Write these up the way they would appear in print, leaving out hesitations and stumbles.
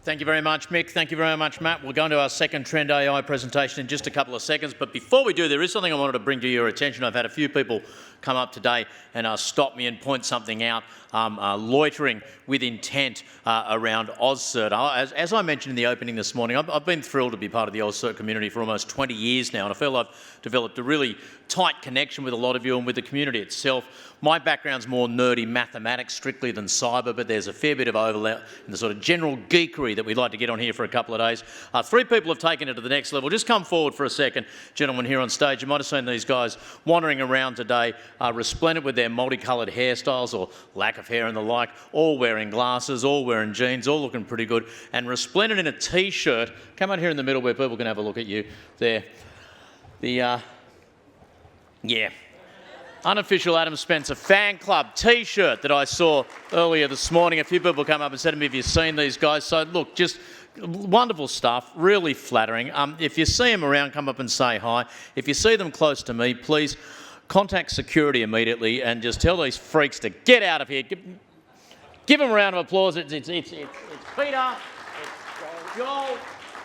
Thank you very much, Mick. Thank you very much, Matt. We'll go into our second Trend AI presentation in just a couple of seconds. But before we do, there is something I wanted to bring to your attention. I've had a few people come up today and stop me and point something out, loitering with intent around AusCert. As I mentioned in the opening this morning, I've been thrilled to be part of the AusCert community for almost 20 years now, and I feel I've developed a really tight connection with a lot of you and with the community itself. My background's more nerdy mathematics strictly than cyber, but there's a fair bit of overlap in the sort of general geekery that we'd like to get on here for a couple of days. Three people have taken it to the next level. Just come forward for a second, gentlemen here on stage. You might have seen these guys wandering around today, resplendent with their multicoloured hairstyles or lack of hair and the like, all wearing glasses, all wearing jeans, all looking pretty good, and resplendent in a T-shirt. Come out here in the middle where people can have a look at you there. Yeah. Unofficial Adam Spencer fan club T-shirt that I saw earlier this morning. A few people come up and said to me, have you seen these guys? So look, just wonderful stuff, really flattering. If you see them around, come up and say hi. If you see them close to me, please contact security immediately and just tell these freaks to get out of here. Give them a round of applause. It's Peter, it's Joel,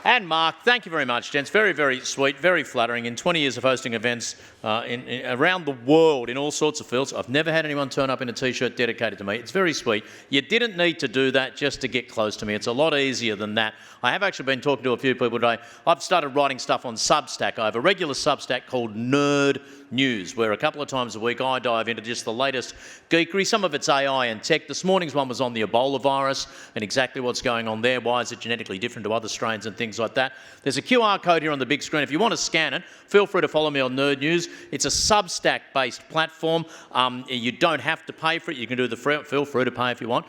and Mark. Thank you very much, gents. Very, very sweet, very flattering. In 20 years of hosting events around the world in all sorts of fields, I've never had anyone turn up in a T-shirt dedicated to me. It's very sweet. You didn't need to do that just to get close to me. It's a lot easier than that. I have actually been talking to a few people today. I've started writing stuff on Substack. I have a regular Substack called Nerd News, where a couple of times a week I dive into just the latest geekery. Some of it's AI and tech. This morning's one was on the Ebola virus and exactly what's going on there. Why is it genetically different to other strains and things like that? There's a QR code here on the big screen. If you want to scan it, feel free to follow me on Nerd News. It's a Substack-based platform. You don't have to pay for it. You can do the free. Feel free to pay if you want.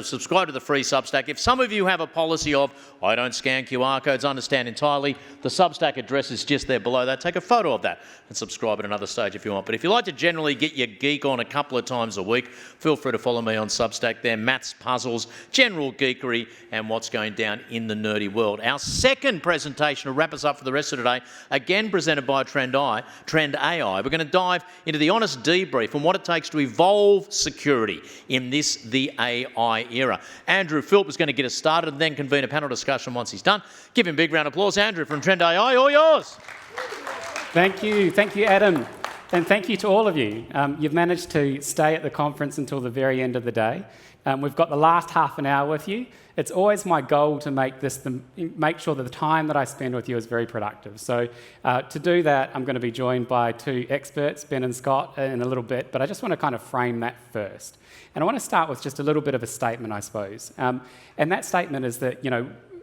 Subscribe to the free Substack. If some of you have a policy of, I don't scan QR codes, understand entirely, the Substack address is just there below that. Take a photo of that and subscribe at another stage if you want. But if you like to generally get your geek on a couple of times a week, feel free to follow me on Substack there. Maths, puzzles, general geekery, and what's going down in the nerdy world. Our second presentation to wrap us up for the rest of today, again presented by Trend AI. We're going to dive into the honest debrief on what it takes to evolve security in the AI era. Andrew Philp is going to get us started and then convene a panel discussion once he's done. Give him a big round of applause. Andrew from Trend AI, all yours. Thank you, Adam. And thank you to all of you. You've managed to stay at the conference until the very end of the day. We've got the last half an hour with you. It's always my goal to make sure that the time that I spend with you is very productive. So to do that, I'm going to be joined by two experts, Ben and Scott, in a little bit, but I just want to kind of frame that first. And I want to start with just a little bit of a statement, I suppose. And that statement is that,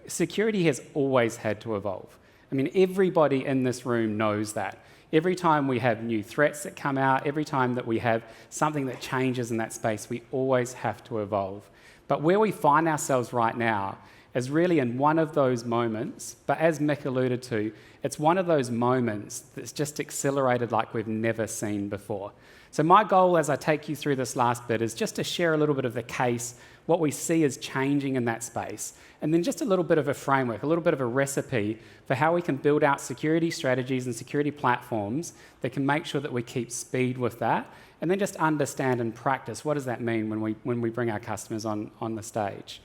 security has always had to evolve. I mean, everybody in this room knows that. Every time we have new threats that come out, every time that we have something that changes in that space, we always have to evolve. But where we find ourselves right now is really in one of those moments, but as Mick alluded to, it's one of those moments that's just accelerated like we've never seen before. So my goal as I take you through this last bit is just to share a little bit of the case, what we see is changing in that space, and then just a little bit of a framework, a little bit of a recipe for how we can build out security strategies and security platforms that can make sure that we keep speed with that, and then just understand and practice what does that mean when we bring our customers on the stage.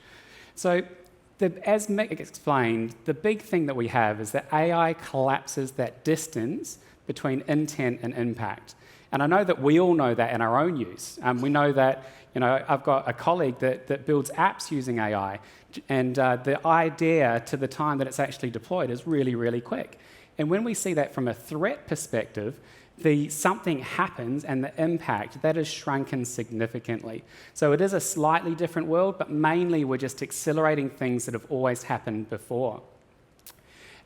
So as Mick explained, the big thing that we have is that AI collapses that distance between intent and impact. And I know that we all know that in our own use. We know that, I've got a colleague that builds apps using AI, and the idea to the time that it's actually deployed is really, really quick. And when we see that from a threat perspective, something happens and the impact, that is shrunken significantly. So it is a slightly different world, but mainly we're just accelerating things that have always happened before.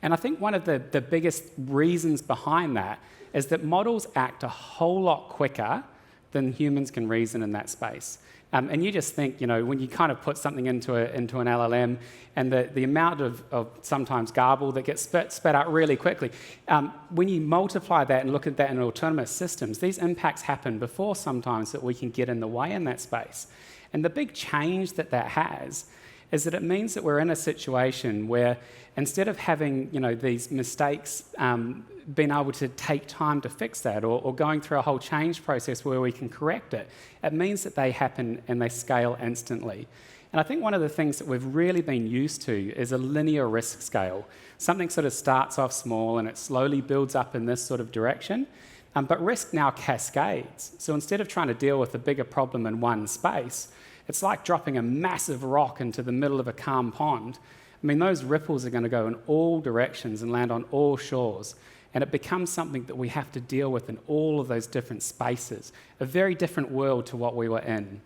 And I think one of the biggest reasons behind that is that models act a whole lot quicker than humans can reason in that space. And you just think, when you kind of put something into an LLM and the amount of sometimes garble that gets spat out really quickly, when you multiply that and look at that in autonomous systems, these impacts happen before sometimes that we can get in the way in that space. And the big change that has is that it means that we're in a situation where instead of having these mistakes being able to take time to fix that or going through a whole change process where we can correct it, it means that they happen and they scale instantly. And I think one of the things that we've really been used to is a linear risk scale. Something sort of starts off small and it slowly builds up in this sort of direction. But risk now cascades. So instead of trying to deal with a bigger problem in one space, it's like dropping a massive rock into the middle of a calm pond. I mean, those ripples are going to go in all directions and land on all shores. And it becomes something that we have to deal with in all of those different spaces, a very different world to what we were in.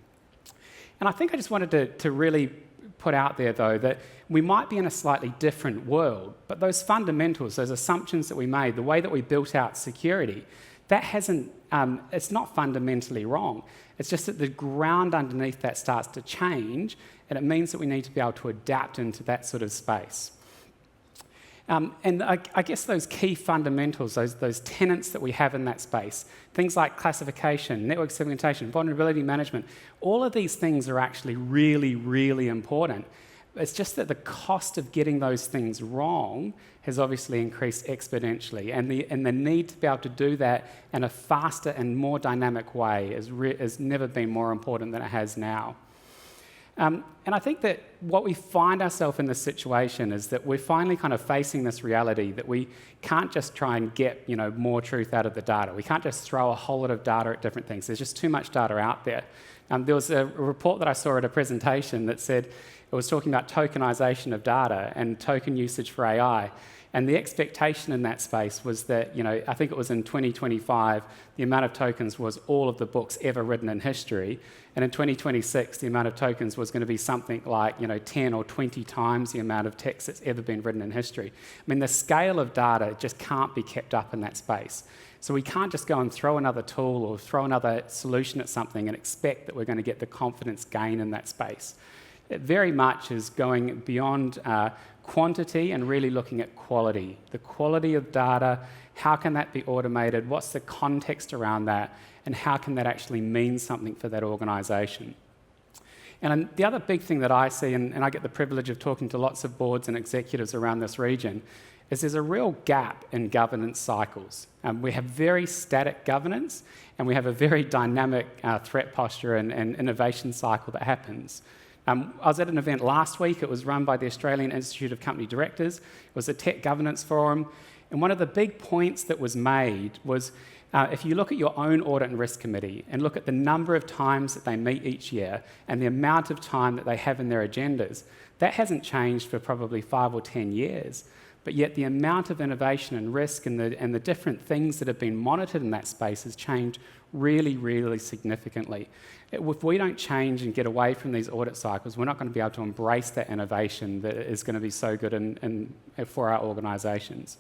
And I think I just wanted to really put out there, though, that we might be in a slightly different world, but those fundamentals, those assumptions that we made, the way that we built out security, that hasn't, it's not fundamentally wrong. It's just that the ground underneath that starts to change, and it means that we need to be able to adapt into that sort of space. And I guess those key fundamentals, those tenets that we have in that space, things like classification, network segmentation, vulnerability management, all of these things are actually really, really important. It's just that the cost of getting those things wrong has obviously increased exponentially, and the need to be able to do that in a faster and more dynamic way has never been more important than it has now. And I think that what we find ourselves in this situation is that we're finally kind of facing this reality that we can't just try and get more truth out of the data. We can't just throw a whole lot of data at different things. There's just too much data out there. There was a report that I saw at a presentation that said it was talking about tokenization of data and token usage for AI. And the expectation in that space was that, I think it was in 2025, the amount of tokens was all of the books ever written in history. And in 2026, the amount of tokens was going to be something like, 10 or 20 times the amount of text that's ever been written in history. I mean, the scale of data just can't be kept up in that space. So we can't just go and throw another tool or throw another solution at something and expect that we're going to get the confidence gain in that space. It very much is going beyond quantity and really looking at quality. The quality of data, how can that be automated, what's the context around that, and how can that actually mean something for that organisation. And the other big thing that I see, and I get the privilege of talking to lots of boards and executives around this region, is there's a real gap in governance cycles. We have very static governance, and we have a very dynamic threat posture and innovation cycle that happens. I was at an event last week. It was run by the Australian Institute of Company Directors. It was a tech governance forum. And one of the big points that was made was if you look at your own audit and risk committee and look at the number of times that they meet each year and the amount of time that they have in their agendas, that hasn't changed for probably 5 or 10 years. But yet the amount of innovation and risk and the different things that have been monitored in that space has changed really, really significantly. If we don't change and get away from these audit cycles, we're not going to be able to embrace that innovation that is going to be so good for our organisations.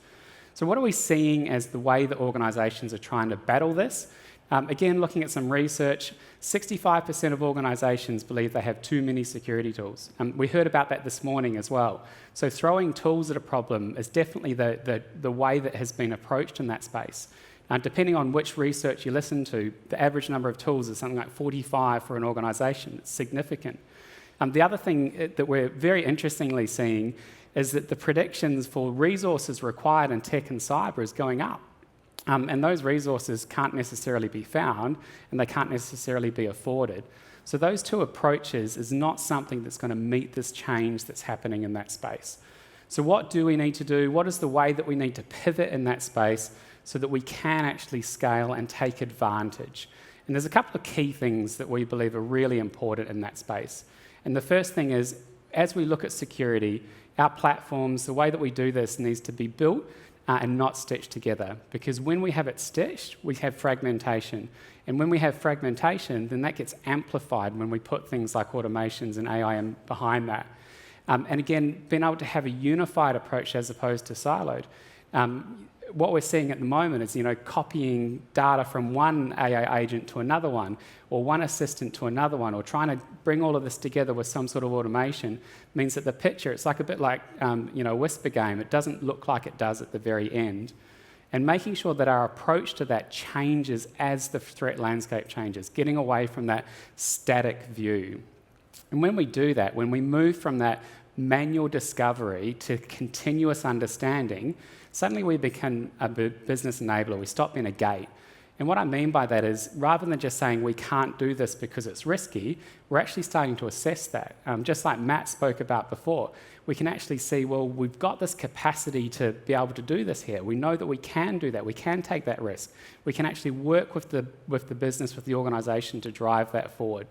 So what are we seeing as the way that organisations are trying to battle this? Again, looking at some research, 65% of organisations believe they have too many security tools. We heard about that this morning as well. So throwing tools at a problem is definitely the way that has been approached in that space. Depending on which research you listen to, the average number of tools is something like 45 for an organisation. It's significant. The other thing that we're very interestingly seeing is that the predictions for resources required in tech and cyber is going up. And those resources can't necessarily be found, and they can't necessarily be afforded. So those two approaches is not something that's going to meet this change that's happening in that space. So what do we need to do? What is the way that we need to pivot in that space so that we can actually scale and take advantage? And there's a couple of key things that we believe are really important in that space. And the first thing is, as we look at security, our platforms, the way that we do this needs to be built and not stitched together. Because when we have it stitched, we have fragmentation. And when we have fragmentation, then that gets amplified when we put things like automations and AI behind that. And again, being able to have a unified approach as opposed to siloed. What we're seeing at the moment is, copying data from one AI agent to another one, or one assistant to another one, or trying to bring all of this together with some sort of automation means that the picture, it's like a bit like, a whisper game. It doesn't look like it does at the very end. And making sure that our approach to that changes as the threat landscape changes, getting away from that static view. And when we do that, when we move from that manual discovery to continuous understanding, suddenly we become a business enabler. We stop being a gate. And what I mean by that is, rather than just saying we can't do this because it's risky, we're actually starting to assess that. Just like Matt spoke about before, we can actually see, well, we've got this capacity to be able to do this here. We know that we can do that. We can take that risk. We can actually work with the business, with the organisation to drive that forward.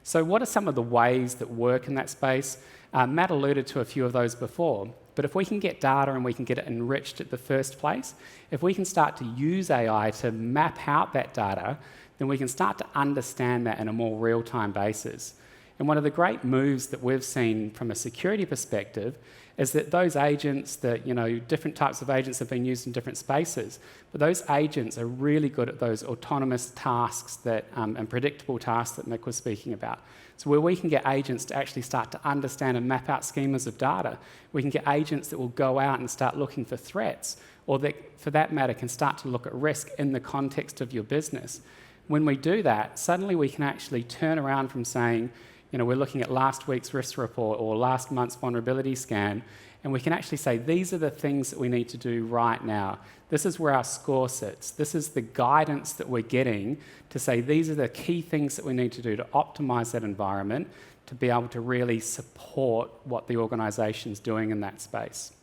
So what are some of the ways that work in that space? Matt alluded to a few of those before. But if we can get data and we can get it enriched at the first place, if we can start to use AI to map out that data, then we can start to understand that in a more real-time basis. And one of the great moves that we've seen from a security perspective is that those agents that, different types of agents have been used in different spaces, but those agents are really good at those autonomous tasks and predictable tasks that Mick was speaking about. So where we can get agents to actually start to understand and map out schemas of data, we can get agents that will go out and start looking for threats, or that, for that matter, can start to look at risk in the context of your business. When we do that, suddenly we can actually turn around from saying, we're looking at last week's risk report or last month's vulnerability scan, and we can actually say, these are the things that we need to do right now. This is where our score sits. This is the guidance that we're getting to say, these are the key things that we need to do to optimise that environment to be able to really support what the organisation's doing in that space.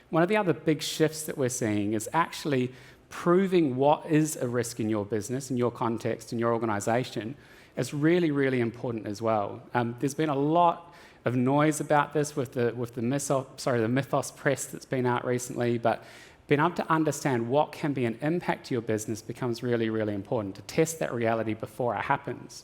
One of the other big shifts that we're seeing is actually proving what is a risk in your business, in your context, in your organisation, is really, really important as well. There's been a lot of noise about this with the Mythos press that's been out recently, but being able to understand what can be an impact to your business becomes really, really important, to test that reality before it happens.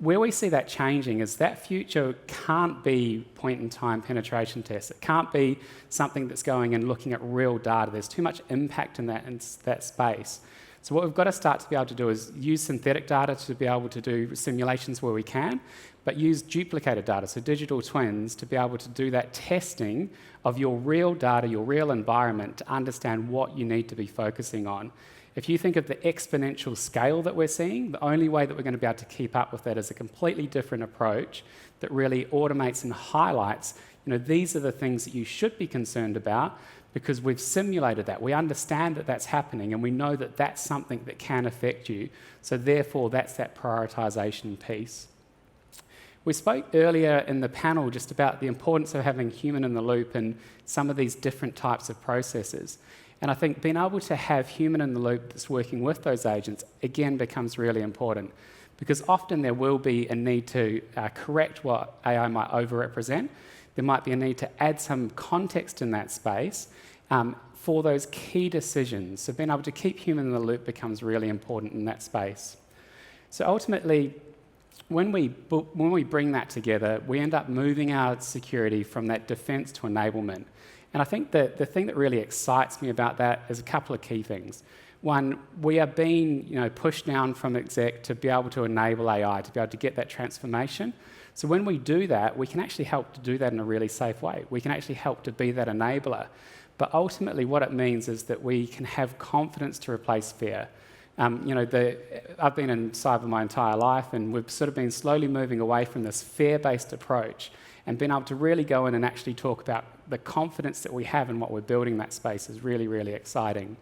Where we see that changing is that future can't be point-in-time penetration tests. It can't be something that's going and looking at real data. There's too much impact in that space. So what we've got to start to be able to do is use synthetic data to be able to do simulations where we can, but use duplicated data, so digital twins, to be able to do that testing of your real data, your real environment, to understand what you need to be focusing on. If you think of the exponential scale that we're seeing, the only way that we're going to be able to keep up with that is a completely different approach that really automates and highlights, these are the things that you should be concerned about, because we've simulated that. We understand that that's happening, and we know that that's something that can affect you. So therefore, that's that prioritisation piece. We spoke earlier in the panel just about the importance of having human in the loop in some of these different types of processes. And I think being able to have human in the loop that's working with those agents, again, becomes really important, because often there will be a need to correct what AI might overrepresent. There might be a need to add some context in that space for those key decisions. So being able to keep human in the loop becomes really important in that space. So ultimately, when we bring that together, we end up moving our security from that defence to enablement. And I think that the thing that really excites me about that is a couple of key things. One, we are being pushed down from exec to be able to enable AI, to be able to get that transformation. So when we do that, we can actually help to do that in a really safe way. We can actually help to be that enabler. But ultimately what it means is that we can have confidence to replace fear. I've been in cyber my entire life, and we've sort of been slowly moving away from this fear-based approach and being able to really go in and actually talk about the confidence that we have in what we're building in that space is really, really exciting.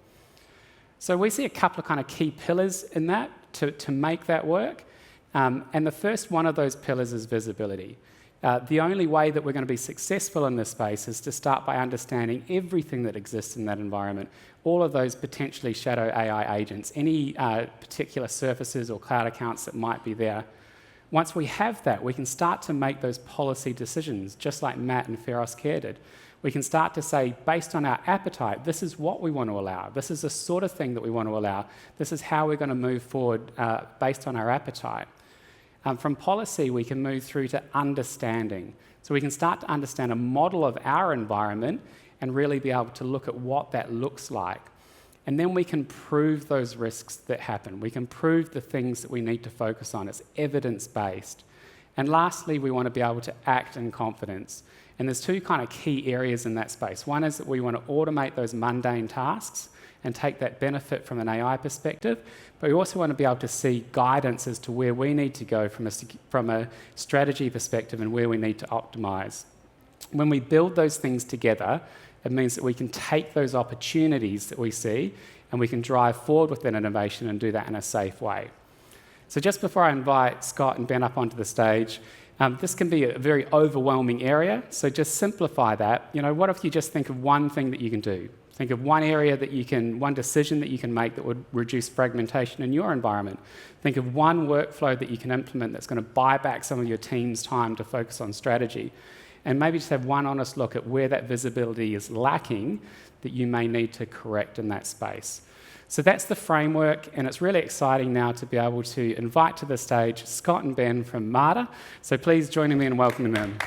So we see a couple of kind of key pillars in that to make that work. And the first one of those pillars is visibility. The only way that we're going to be successful in this space is to start by understanding everything that exists in that environment, all of those potentially shadow AI agents, any particular surfaces or cloud accounts that might be there. Once we have that, we can start to make those policy decisions, just like Matt and Feroz Care did. We can start to say, based on our appetite, this is what we want to allow. This is the sort of thing that we want to allow. This is how we're going to move forward based on our appetite. From policy, we can move through to understanding. So we can start to understand a model of our environment and really be able to look at what that looks like. And then we can prove those risks that happen. We can prove the things that we need to focus on. It's evidence-based. And lastly, we want to be able to act in confidence. And there's two kind of key areas in that space. One is that we want to automate those mundane tasks and take that benefit from an AI perspective, but we also want to be able to see guidance as to where we need to go from a strategy perspective and where we need to optimise. when we build those things together, it means that we can take those opportunities that we see and we can drive forward with that innovation and do that in a safe way. So just before I invite Scott and Ben up onto the stage, this can be a very overwhelming area, so just simplify that. What if you just think of one thing that you can do? Think of one area one decision that you can make that would reduce fragmentation in your environment. Think of one workflow that you can implement that's going to buy back some of your team's time to focus on strategy. And maybe just have one honest look at where that visibility is lacking that you may need to correct in that space. So that's the framework, and it's really exciting now to be able to invite to the stage Scott and Ben from MARTA. So please join me in welcoming them.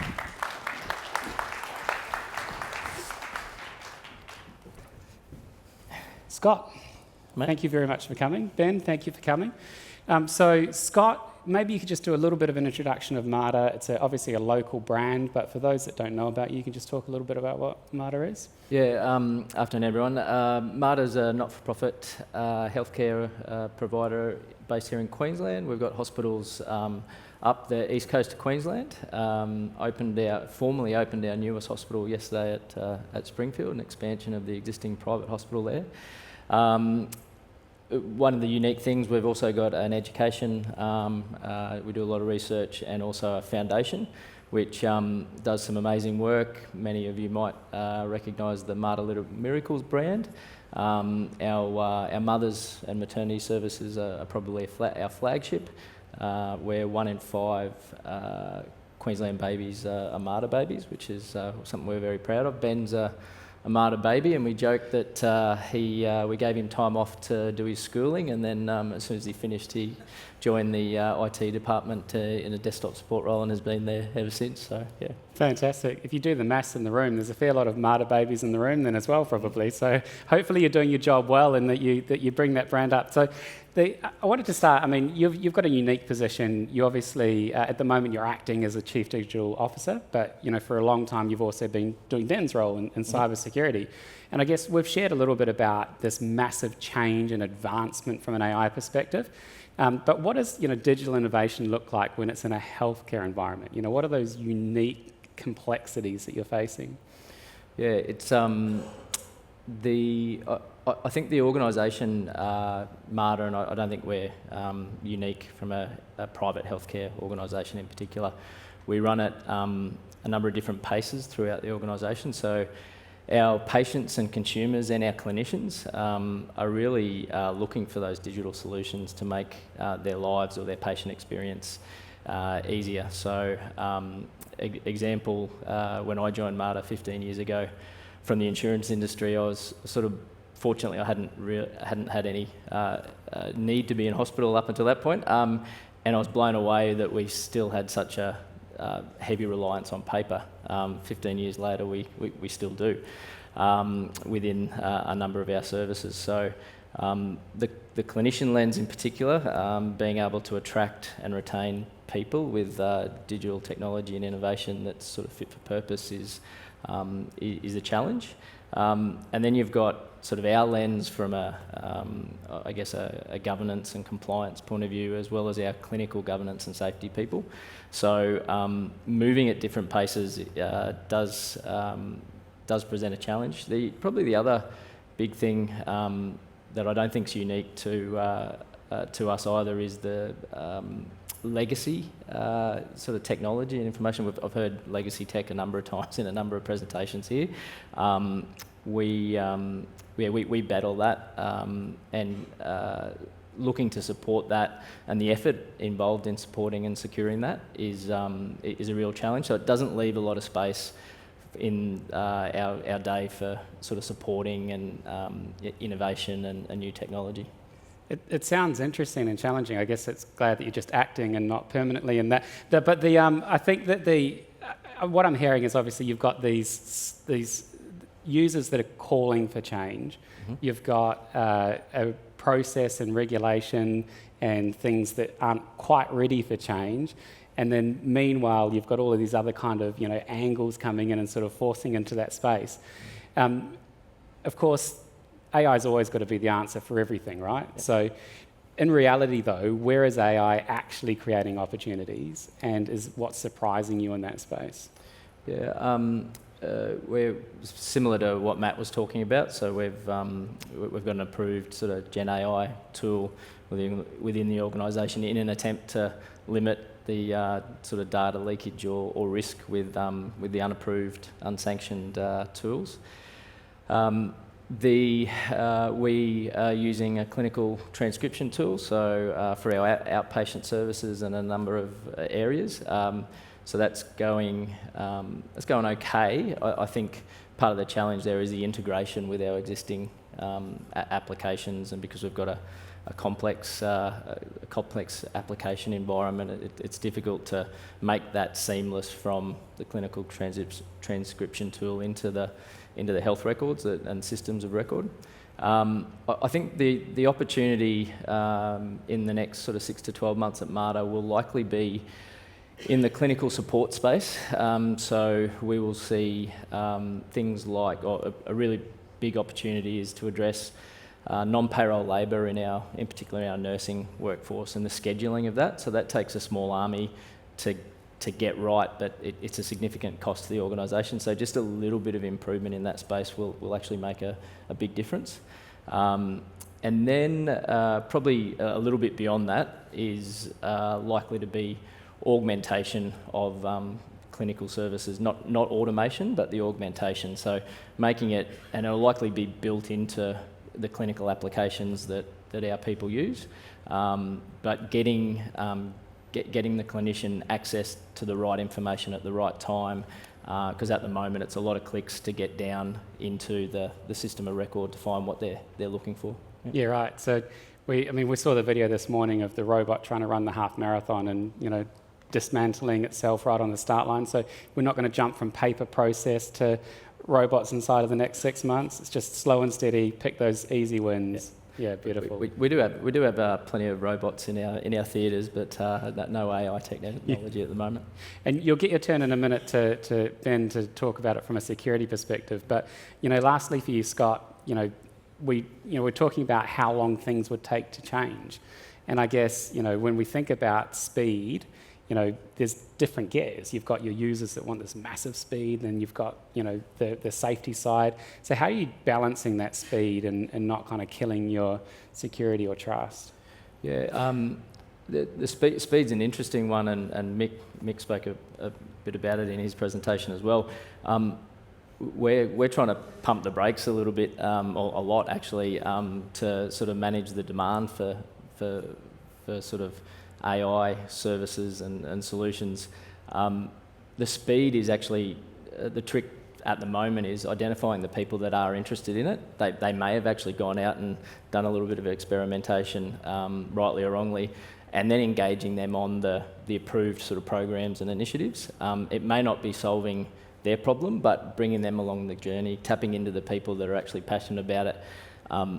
Scott, thank you very much for coming. Ben, thank you for coming. So Scott, maybe you could just do a little bit of an introduction of MARTA. It's obviously a local brand, but for those that don't know about you can just talk a little bit about what MARTA is. Yeah, afternoon everyone. MARTA is a not-for-profit healthcare provider based here in Queensland. We've got hospitals up the east coast of Queensland. Formally opened our newest hospital yesterday at Springfield, an expansion of the existing private hospital there. One of the unique things, we've also got an education, we do a lot of research, and also a foundation which does some amazing work. Many of you might recognise the MARTA Little Miracles brand. Our mothers and maternity services are probably our flagship, where 1 in 5 Queensland babies are MARTA babies, which is something we're very proud of. Ben's a MARTA baby, and we joked that we gave him time off to do his schooling, and then as soon as he finished, he joined the IT department in a desktop support role and has been there ever since. So yeah. Fantastic. If you do the maths in the room, there's a fair lot of MARTA babies in the room then as well, probably. So hopefully you're doing your job well and that you bring that brand up. So I wanted to start, I mean, you've got a unique position. You obviously, at the moment, you're acting as a Chief Digital Officer, but for a long time you've also been doing Ben's role in cyber security. And I guess we've shared a little bit about this massive change and advancement from an AI perspective. But what does digital innovation look like when it's in a healthcare environment? What are those unique complexities that you're facing? Yeah, it's I think the organisation MARTA, and I don't think we're unique from a private healthcare organisation in particular. We run at a number of different paces throughout the organisation. So our patients and consumers and our clinicians are really looking for those digital solutions to make their lives or their patient experience easier. So example, when I joined MARTA 15 years ago from the insurance industry, I was fortunately I hadn't had any need to be in hospital up until that point, and I was blown away that we still had such a heavy reliance on paper. 15 years later, we still do within a number of our services. So the clinician lens in particular, being able to attract and retain people with digital technology and innovation that's sort of fit for purpose is a challenge. And then you've got sort of our lens from a governance and compliance point of view, as well as our clinical governance and safety people. So moving at different paces does present a challenge. Probably the other big thing that I don't think is unique to us either is the legacy sort of technology and information. I've heard legacy tech a number of times in a number of presentations here. We battle that and looking to support that, and the effort involved in supporting and securing that is a real challenge. So it doesn't leave a lot of space in our day for sort of supporting and innovation and new technology. It sounds interesting and challenging. I guess it's glad that you're just acting and not permanently in that. But I think that what I'm hearing is obviously you've got these users that are calling for change. Mm-hmm. You've got a process and regulation and things that aren't quite ready for change. And then meanwhile, you've got all of these other kind of angles coming in and sort of forcing into that space. Of course, AI's always got to be the answer for everything, right? Yeah. So in reality, though, where is AI actually creating opportunities, and is what's surprising you in that space? Yeah, we're similar to what Matt was talking about. So we've got an approved sort of Gen AI tool within the organisation in an attempt to limit the sort of data leakage or risk with the unapproved, unsanctioned tools. We are using a clinical transcription tool, so for our outpatient services in a number of areas. So that's going okay. I think part of the challenge there is the integration with our existing applications, and because we've got a complex application environment, it's difficult to make that seamless from the clinical transcription tool into the health records and systems of record. I think the opportunity in the next sort of 6 to 12 months at MARTA will likely be in the clinical support space. So we will see things like, or a really big opportunity is to address non-payroll labour in particular in our nursing workforce and the scheduling of that. So that takes a small army to get right, but it's a significant cost to the organisation. So just a little bit of improvement in that space will actually make a big difference. And then probably a little bit beyond that is likely to be augmentation of clinical services, not automation, but the augmentation. So making it, and it'll likely be built into the clinical applications that our people use, but getting the clinician access to the right information at the right time, because at the moment it's a lot of clicks to get down into the system of record to find what they're looking for. Yeah, right. So we saw the video this morning of the robot trying to run the half marathon and dismantling itself right on the start line. So we're not going to jump from paper process to robots inside of the next 6 months. It's just slow and steady, pick those easy wins. Yeah, beautiful. We do have plenty of robots in our theatres, but no AI technology at the moment. And you'll get your turn in a minute to Ben to talk about it from a security perspective. But lastly for you, Scott, we're talking about how long things would take to change, and I guess when we think about speed, there's different gears. You've got your users that want this massive speed, and you've got, the safety side. So how are you balancing that speed and not kind of killing your security or trust? Yeah, the speed's an interesting one, and Mick spoke a bit about it in his presentation as well. We're trying to pump the brakes a little bit, or a lot actually, to sort of manage the demand for sort of AI services and solutions. The speed is actually the trick at the moment is identifying the people that are interested in it. They may have actually gone out and done a little bit of experimentation, rightly or wrongly, and then engaging them on the approved sort of programs and initiatives. It may not be solving their problem, but bringing them along the journey, tapping into the people that are actually passionate about it.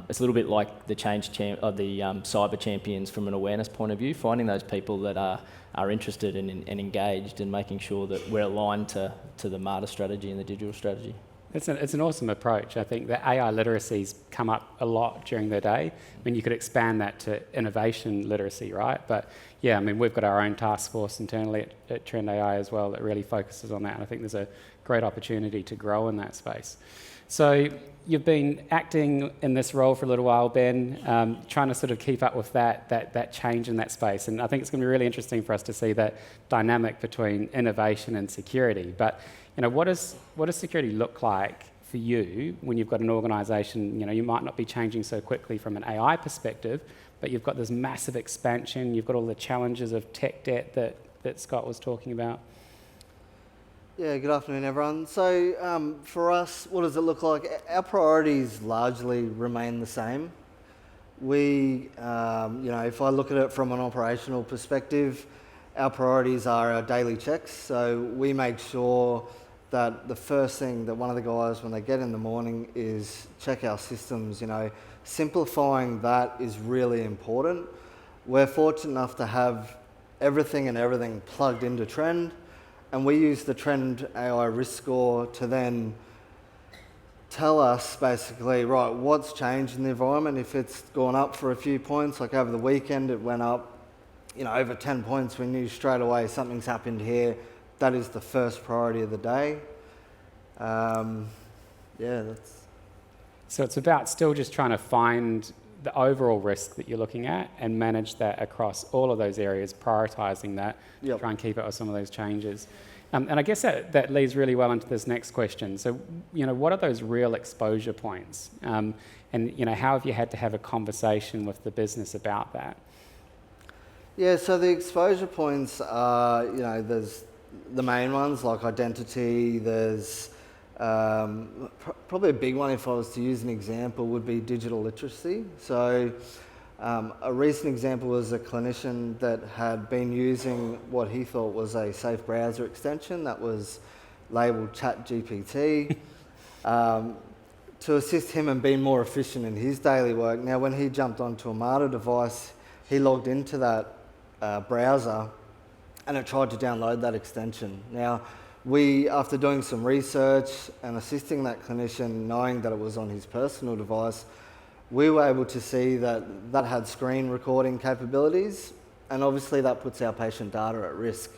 It's a little bit like the cyber champions from an awareness point of view, finding those people that are interested and engaged, and making sure that we're aligned to the MARTA strategy and the digital strategy. It's an awesome approach. I think that AI literacies come up a lot during the day. You could expand that to innovation literacy, right? But yeah, we've got our own task force internally at Trend AI as well that really focuses on that. And I think there's a great opportunity to grow in that space. So you've been acting in this role for a little while, Ben, trying to sort of keep up with that change in that space. And I think it's going to be really interesting for us to see that dynamic between innovation and security. But what does security look like for you when you've got an organisation? You might not be changing so quickly from an AI perspective, but you've got this massive expansion. You've got all the challenges of tech debt that Scott was talking about. Yeah, good afternoon, everyone. So for us, what does it look like? Our priorities largely remain the same. We, if I look at it from an operational perspective, our priorities are our daily checks. So we make sure that the first thing that one of the guys, when they get in the morning, is check our systems. Simplifying that is really important. We're fortunate enough to have everything plugged into Trend. And we use the Trend AI risk score to then tell us basically, right, what's changed in the environment. If it's gone up for a few points, like over the weekend it went up, over 10 points, we knew straight away something's happened here. that is the first priority of the day. That's... So it's about still just trying to find the overall risk that you're looking at and manage that across all of those areas, prioritising that, to try and keep up with some of those changes. And I guess that leads really well into this next question. So, what are those real exposure points? And, how have you had to have a conversation with the business about that? Yeah, so the exposure points are, there's the main ones like identity, there's probably a big one, if I was to use an example, would be digital literacy. So a recent example was a clinician that had been using what he thought was a safe browser extension that was labelled ChatGPT to assist him in being more efficient in his daily work. Now, when he jumped onto a MARTA device, he logged into that browser and it tried to download that extension. Now, we, after doing some research and assisting that clinician, knowing that it was on his personal device, we were able to see that that had screen recording capabilities, and obviously that puts our patient data at risk.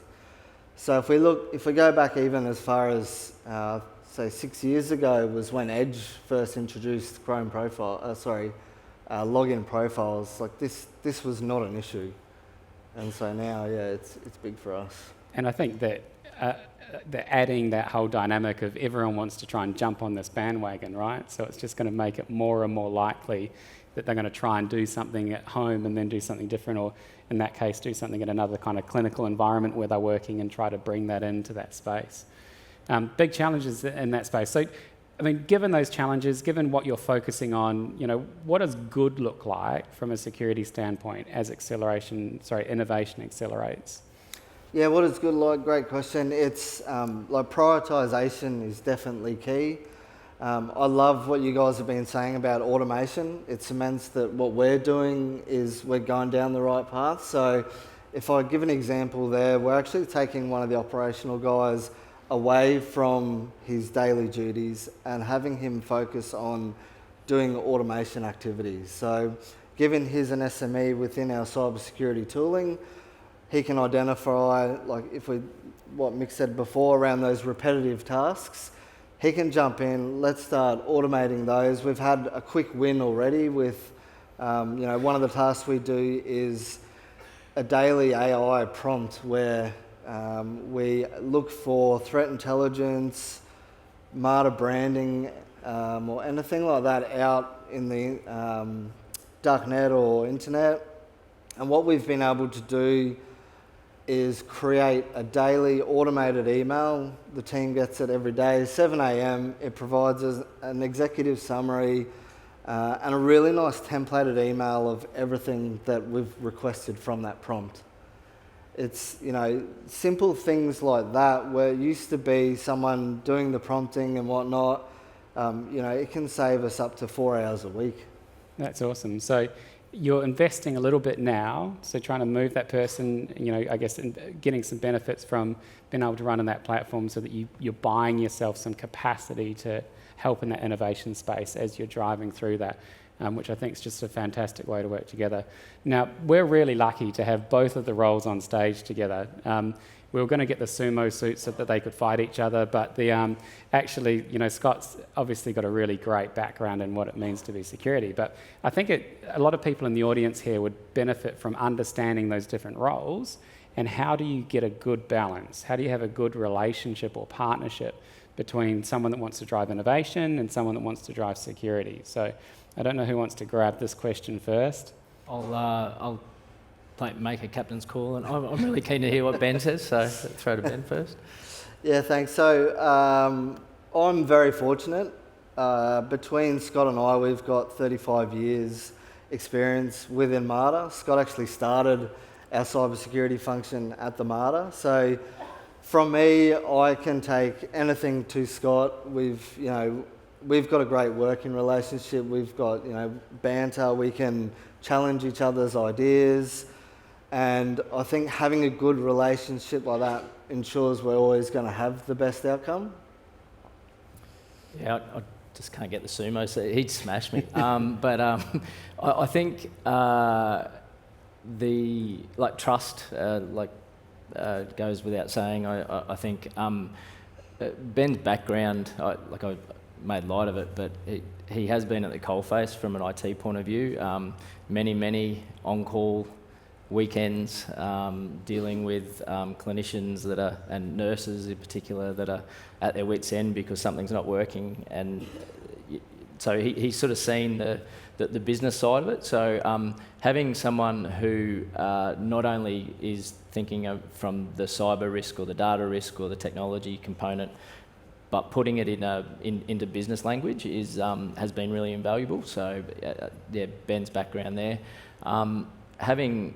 So if we go back even as far as, say 6 years ago was when Edge first introduced Chrome login profiles, like this was not an issue. And so now, it's big for us. And I think that adding that whole dynamic of everyone wants to try and jump on this bandwagon, right? So it's just going to make it more and more likely that they're going to try and do something at home and then do something different, or in that case, do something in another kind of clinical environment where they're working and try to bring that into that space. Big challenges in that space. So, given those challenges, given what you're focusing on, what does good look like from a security standpoint as innovation accelerates? Yeah, what is good like? Great question. It's prioritisation is definitely key. I love what you guys have been saying about automation. It cements that what we're doing is we're going down the right path. So if I give an example there, we're actually taking one of the operational guys away from his daily duties and having him focus on doing automation activities. So given he's an SME within our cybersecurity tooling, he can identify, what Mick said before around those repetitive tasks, he can jump in, let's start automating those. We've had a quick win already with, one of the tasks we do is a daily AI prompt where we look for threat intelligence, MARTA branding, or anything like that out in the darknet or internet. And what we've been able to do is create a daily automated email. The team gets it every day, 7 a.m. It provides us an executive summary and a really nice templated email of everything that we've requested from that prompt. It's, simple things like that where it used to be someone doing the prompting and whatnot, it can save us up to 4 hours a week. That's awesome. So you're investing a little bit now, so trying to move that person, I guess, and getting some benefits from being able to run on that platform so that you're buying yourself some capacity to help in that innovation space as you're driving through that, which I think is just a fantastic way to work together. Now, we're really lucky to have both of the roles on stage together. We were going to get the sumo suits so that they could fight each other, but Scott's obviously got a really great background in what it means to be security. But I think a lot of people in the audience here would benefit from understanding those different roles and how do you get a good balance? How do you have a good relationship or partnership between someone that wants to drive innovation and someone that wants to drive security? So I don't know who wants to grab this question first. I'll make a captain's call, and I'm really keen to hear what Ben says, so throw to Ben first. Yeah, thanks. So I'm very fortunate. Between Scott and I, we've got 35 years experience within MARTA. Scott actually started our cybersecurity function at the MARTA. So from me, I can take anything to Scott. We've got a great working relationship. We've got, banter. We can challenge each other's ideas. And I think having a good relationship like that ensures we're always going to have the best outcome. Yeah, I just can't get the sumo, so he'd smash me. I think the trust, goes without saying. I think Ben's background, I made light of it, but he has been at the coalface from an IT point of view. Many on-call weekends, dealing with clinicians that are, and nurses in particular, that are at their wits' end because something's not working. And so he's sort of seen the business side of it. So having someone who not only is thinking from the cyber risk or the data risk or the technology component, but putting it into business language has been really invaluable. So yeah, Ben's background there. Having,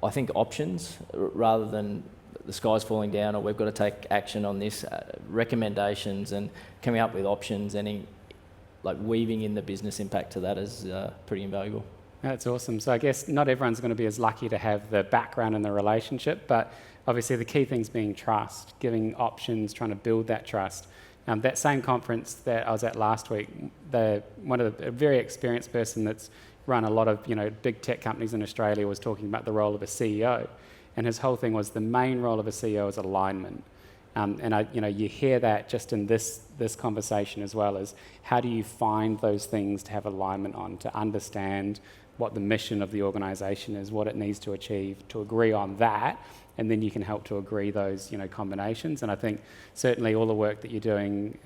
I think, options rather than the sky's falling down or we've got to take action on this, recommendations and coming up with options and weaving in the business impact to that is pretty invaluable. That's awesome. So I guess not everyone's going to be as lucky to have the background in the relationship, but obviously the key thing's being trust, giving options, trying to build that trust. That same conference that I was at last week, a very experienced person that's run a lot of big tech companies in Australia was talking about the role of a CEO, and his whole thing was the main role of a CEO is alignment. And you hear that just in this conversation as well, as how do you find those things to have alignment on, to understand what the mission of the organisation is, what it needs to achieve, to agree on that, and then you can help to agree those combinations. And I think certainly all the work that you're doing,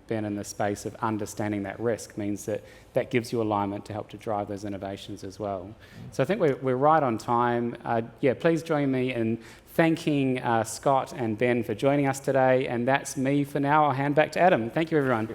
Ben, in the space of understanding that risk means that gives you alignment to help to drive those innovations as well. So I think we're right on time. Please join me in thanking Scott and Ben for joining us today. And that's me for now. I'll hand back to Adam. Thank you, everyone.